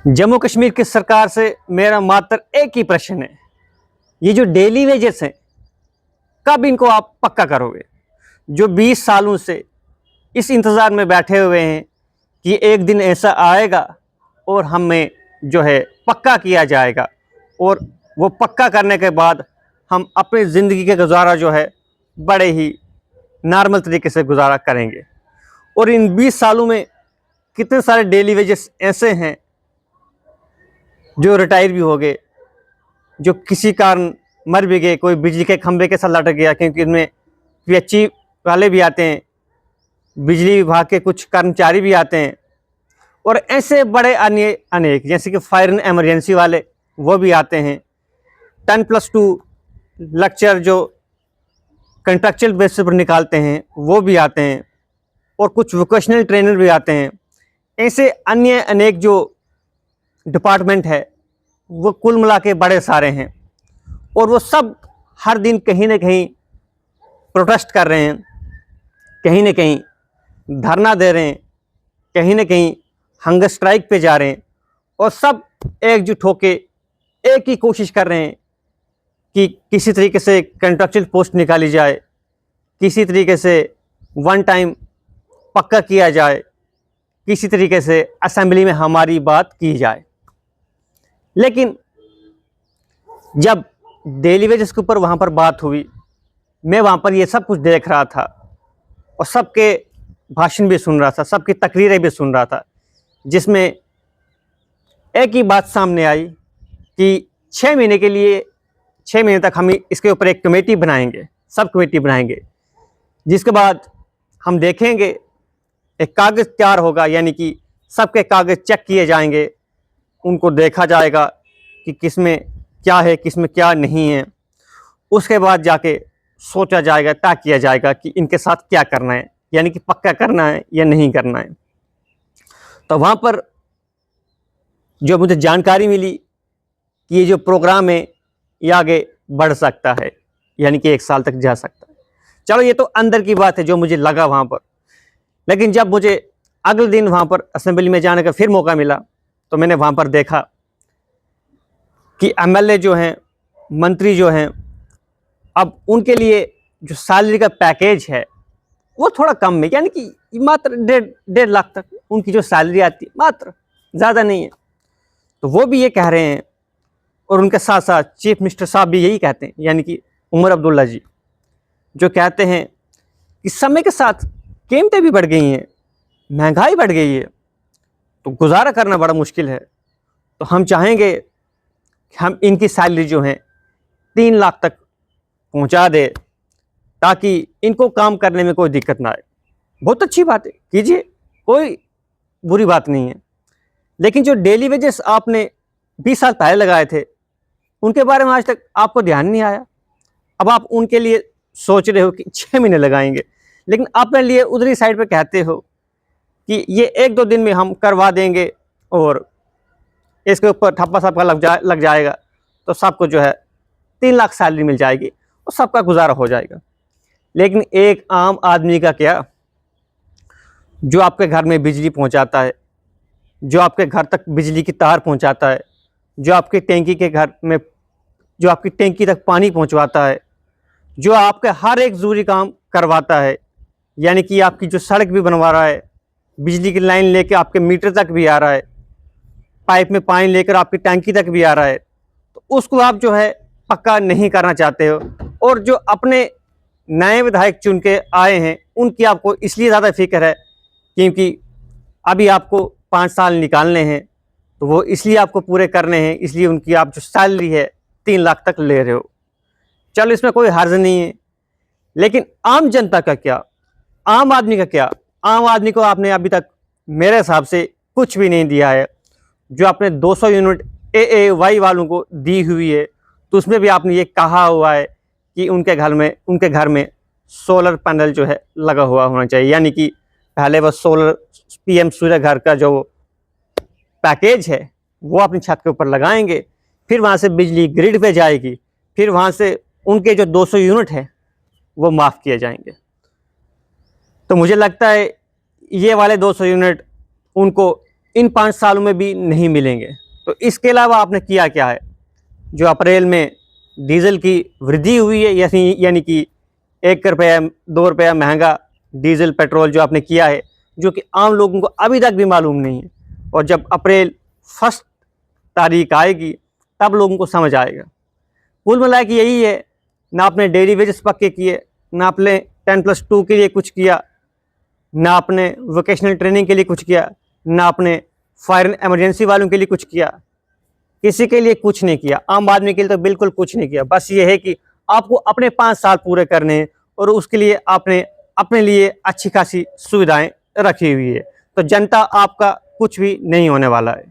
जम्मू कश्मीर की सरकार से मेरा मात्र एक ही प्रश्न है, ये जो डेली वेजेस हैं कब इनको आप पक्का करोगे? जो 20 सालों से इस इंतज़ार में बैठे हुए हैं कि एक दिन ऐसा आएगा और हमें जो है पक्का किया जाएगा और वो पक्का करने के बाद हम अपनी ज़िंदगी का गुजारा जो है बड़े ही नॉर्मल तरीके से गुजारा करेंगे। और इन 20 सालों में कितने सारे डेली वेजेस ऐसे हैं जो रिटायर भी हो गए, जो किसी कारण मर भी गए, कोई बिजली के खंभे के साथ लटक गया, क्योंकि इनमें पीएचई वाले भी आते हैं, बिजली विभाग के कुछ कर्मचारी भी आते हैं और ऐसे बड़े अन्य अनेक जैसे कि फायर एंड एमरजेंसी वाले वो भी आते हैं। 10+2 लेक्चर जो कंट्रक्चुअल बेसिस पर निकालते हैं वो भी आते हैं और कुछ वोकेशनल ट्रेनर भी आते हैं। ऐसे अन्य अनेक जो डिपार्टमेंट है वो कुल मिला के बड़े सारे हैं और वो सब हर दिन कहीं ना कहीं प्रोटेस्ट कर रहे हैं, कहीं ना कहीं धरना दे रहे हैं, कहीं ना कहीं हंगर स्ट्राइक पे जा रहे हैं और सब एकजुट होके एक ही कोशिश कर रहे हैं कि किसी तरीके से कंट्रक्चुअल पोस्ट निकाली जाए, किसी तरीके से वन टाइम पक्का किया जाए, किसी तरीके से असेंबली में हमारी बात की जाए। लेकिन जब डेली वेजेस के ऊपर वहाँ पर बात हुई, मैं वहाँ पर ये सब कुछ देख रहा था और सबके भाषण भी सुन रहा था, सबकी तकरीरें भी सुन रहा था, जिसमें एक ही बात सामने आई कि 6 महीने के लिए 6 महीने तक हम इसके ऊपर एक कमेटी बनाएंगे, सब कमेटी बनाएंगे, जिसके बाद हम देखेंगे एक कागज़ तैयार होगा, यानी कि सबके कागज़ चेक किए जाएंगे, उनको देखा जाएगा कि किसमें क्या है, किसमें क्या नहीं है। उसके बाद जाके सोचा जाएगा, तय किया जाएगा कि इनके साथ क्या करना है, यानी कि पक्का करना है या नहीं करना है। तो वहाँ पर जो मुझे जानकारी मिली कि ये जो प्रोग्राम है ये आगे बढ़ सकता है, यानी कि 1 साल तक जा सकता है। चलो ये तो अंदर की बात है जो मुझे लगा वहाँ पर। लेकिन जब मुझे अगले दिन वहाँ पर असेंबली में जाने का फिर मौका मिला तो मैंने वहाँ पर देखा कि एमएलए जो हैं, मंत्री जो हैं, अब उनके लिए जो सैलरी का पैकेज है वो थोड़ा कम है, यानी कि मात्र 1.5 लाख तक उनकी जो सैलरी आती है, मात्र, ज़्यादा नहीं है। तो वो भी ये कह रहे हैं और उनके साथ साथ चीफ मिनिस्टर साहब भी यही कहते हैं, यानी कि उमर अब्दुल्ला जी, जो कहते हैं कि समय के साथ कीमतें भी बढ़ गई हैं, महंगाई बढ़ गई है, तो गुजारा करना बड़ा मुश्किल है। तो हम चाहेंगे कि हम इनकी सैलरी जो है 3 लाख तक पहुंचा दे, ताकि इनको काम करने में कोई दिक्कत ना आए। बहुत अच्छी बात है, कीजिए, कोई बुरी बात नहीं है। लेकिन जो डेली वेजेस आपने 20 साल पहले लगाए थे उनके बारे में आज तक आपको ध्यान नहीं आया। अब आप उनके लिए सोच रहे हो कि 6 महीने लगाएंगे, लेकिन अपने लिए उधरी साइड पे कहते हो कि ये 1-2 दिन में हम करवा देंगे और इसके ऊपर ठप्पा सबका लग जाएगा, तो सबको जो है 3 लाख सैलरी मिल जाएगी और सबका गुजारा हो जाएगा। लेकिन एक आम आदमी का क्या, जो आपके घर में बिजली पहुंचाता है, जो आपके घर तक बिजली की तार पहुंचाता है, जो आपके टैंकी के घर में, जो आपकी टैंकी तक पानी पहुंचवाता है, जो आपके हर एक ज़रूरी काम करवाता है, यानी कि आपकी जो सड़क भी बनवा रहा है, बिजली की लाइन लेकर आपके मीटर तक भी आ रहा है, पाइप में पानी लेकर आपकी टैंकी तक भी आ रहा है, तो उसको आप जो है पक्का नहीं करना चाहते हो। और जो अपने नए विधायक चुन के आए हैं उनकी आपको इसलिए ज़्यादा फिक्र है क्योंकि अभी आपको 5 साल निकालने हैं, तो वो इसलिए आपको पूरे करने हैं, इसलिए उनकी आप जो सैलरी है 3 लाख तक ले रहे हो। चलो, इसमें कोई हर्ज नहीं है। लेकिन आम जनता का क्या, आम आदमी का क्या? आम आदमी को आपने अभी तक मेरे हिसाब से कुछ भी नहीं दिया है। जो आपने 200 यूनिट एएवाई वालों को दी हुई है, तो उसमें भी आपने ये कहा हुआ है कि उनके घर में सोलर पैनल जो है लगा हुआ होना चाहिए, यानी कि पहले वह सोलर पीएम सूर्य घर का जो पैकेज है वो अपनी छत के ऊपर लगाएंगे, फिर वहाँ से बिजली ग्रिड पे जाएगी, फिर वहाँ से उनके जो 200 यूनिट है वो माफ़ किए जाएंगे। तो मुझे लगता है ये वाले 200 यूनिट उनको इन 5 सालों में भी नहीं मिलेंगे। तो इसके अलावा आपने किया क्या है? जो अप्रैल में डीज़ल की वृद्धि हुई है, यानी कि 1 रुपया 2 रुपया महंगा डीज़ल पेट्रोल जो आपने किया है, जो कि आम लोगों को अभी तक भी मालूम नहीं है, और जब अप्रैल 1 तारीख आएगी तब लोगों को समझ आएगा। कुल मिला के यही है, ना आपने डेली वेजेस पक्के किए, ना आपने 10+2 के लिए कुछ किया, ना आपने वोकेशनल ट्रेनिंग के लिए कुछ किया, ना आपने फायर एंड इमरजेंसी वालों के लिए कुछ किया, किसी के लिए कुछ नहीं किया। आम आदमी के लिए तो बिल्कुल कुछ नहीं किया। बस ये है कि आपको अपने 5 साल पूरे करने हैं और उसके लिए आपने अपने लिए अच्छी खासी सुविधाएं रखी हुई है। तो जनता आपका कुछ भी नहीं होने वाला है।